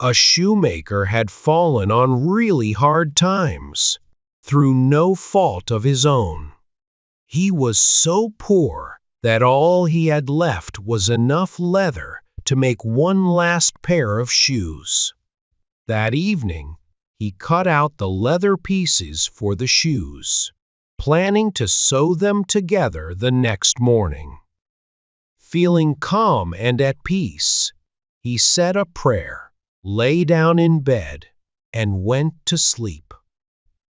A shoemaker had fallen on really hard times, through no fault of his own. He was so poor that all he had left was enough leather to make one last pair of shoes. That evening, he cut out the leather pieces for the shoes, planning to sew them together the next morning. Feeling calm and at peace, he said a prayer, lay down in bed, and went to sleep.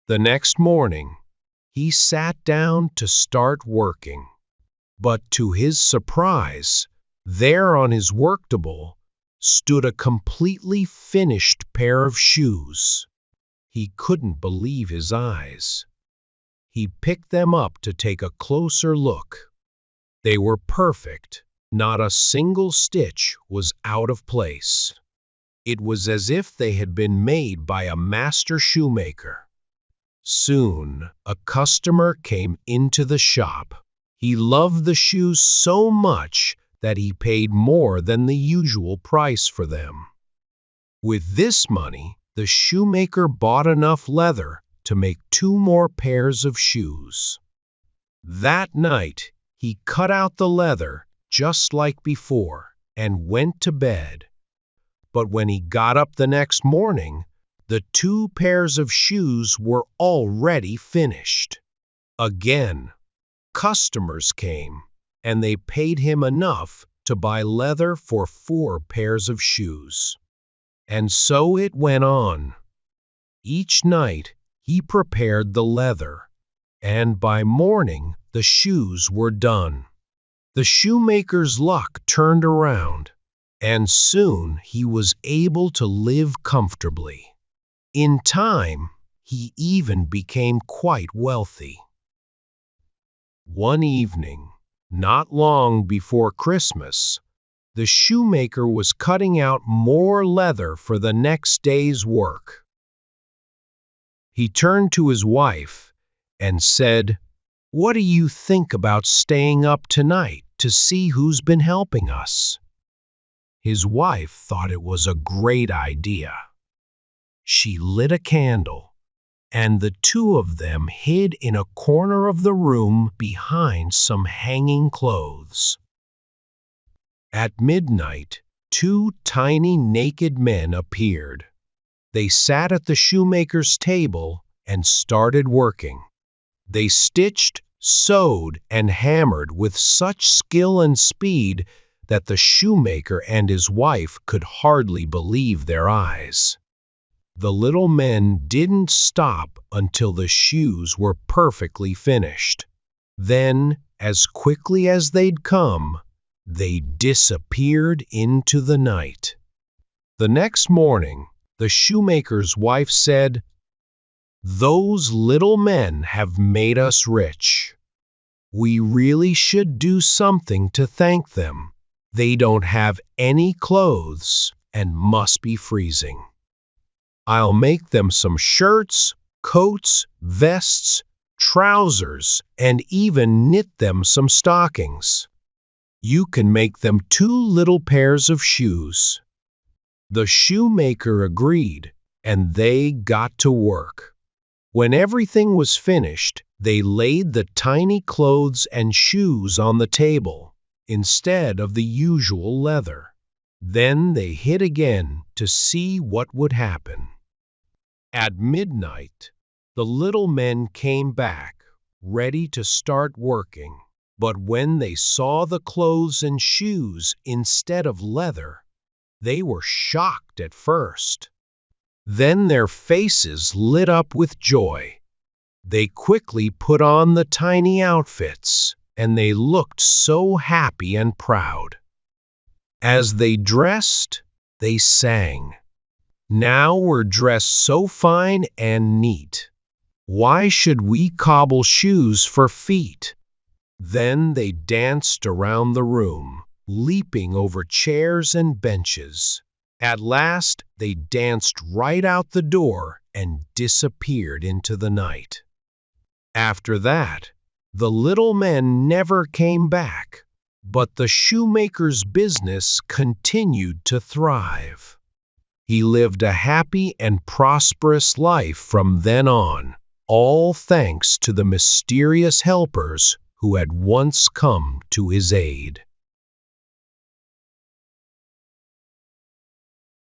The next morning, he sat down to start working. But to his surprise, there on his work table stood a completely finished pair of shoes. He couldn't believe his eyes. He picked them up to take a closer look. They were perfect. Not a single stitch was out of place. It was as if they had been made by a master shoemaker. Soon, a customer came into the shop. He loved the shoes so much that he paid more than the usual price for them. With this money, the shoemaker bought enough leather to make 2 more pairs of shoes. That night, he cut out the leather just like before and went to bed. But when he got up the next morning, the 2 pairs of shoes were already finished. Again, customers came, and they paid him enough to buy leather for 4 pairs of shoes. And so it went on. Each night he prepared the leather, and by morning the shoes were done. The shoemaker's luck turned around, and soon he was able to live comfortably. In time, he even became quite wealthy. One evening, not long before Christmas, the shoemaker was cutting out more leather for the next day's work. He turned to his wife and said, "What do you think about staying up tonight to see who's been helping us?" His wife thought it was a great idea. She lit a candle, and the 2 of them hid in a corner of the room behind some hanging clothes. At midnight, 2 tiny naked men appeared. They sat at the shoemaker's table and started working. They stitched, sewed, and hammered with such skill and speed that the shoemaker and his wife could hardly believe their eyes. The little men didn't stop until the shoes were perfectly finished. Then, as quickly as they'd come, they disappeared into the night. The next morning, the shoemaker's wife said, "Those little men have made us rich. We really should do something to thank them. They don't have any clothes and must be freezing. I'll make them some shirts, coats, vests, trousers, and even knit them some stockings. You can make them 2 little pairs of shoes." The shoemaker agreed, and they got to work. When everything was finished, they laid the tiny clothes and shoes on the table, instead of the usual leather. Then they hid again to see what would happen. At midnight, the little men came back, ready to start working. But when they saw the clothes and shoes instead of leather, they were shocked at first. Then their faces lit up with joy. They quickly put on the tiny outfits, and they looked so happy and proud. As they dressed, they sang, "Now we're dressed so fine and neat. Why should we cobble shoes for feet?" Then they danced around the room, leaping over chairs and benches. At last, they danced right out the door and disappeared into the night. After that, the little men never came back, but the shoemaker's business continued to thrive. He lived a happy and prosperous life from then on, all thanks to the mysterious helpers who had once come to his aid.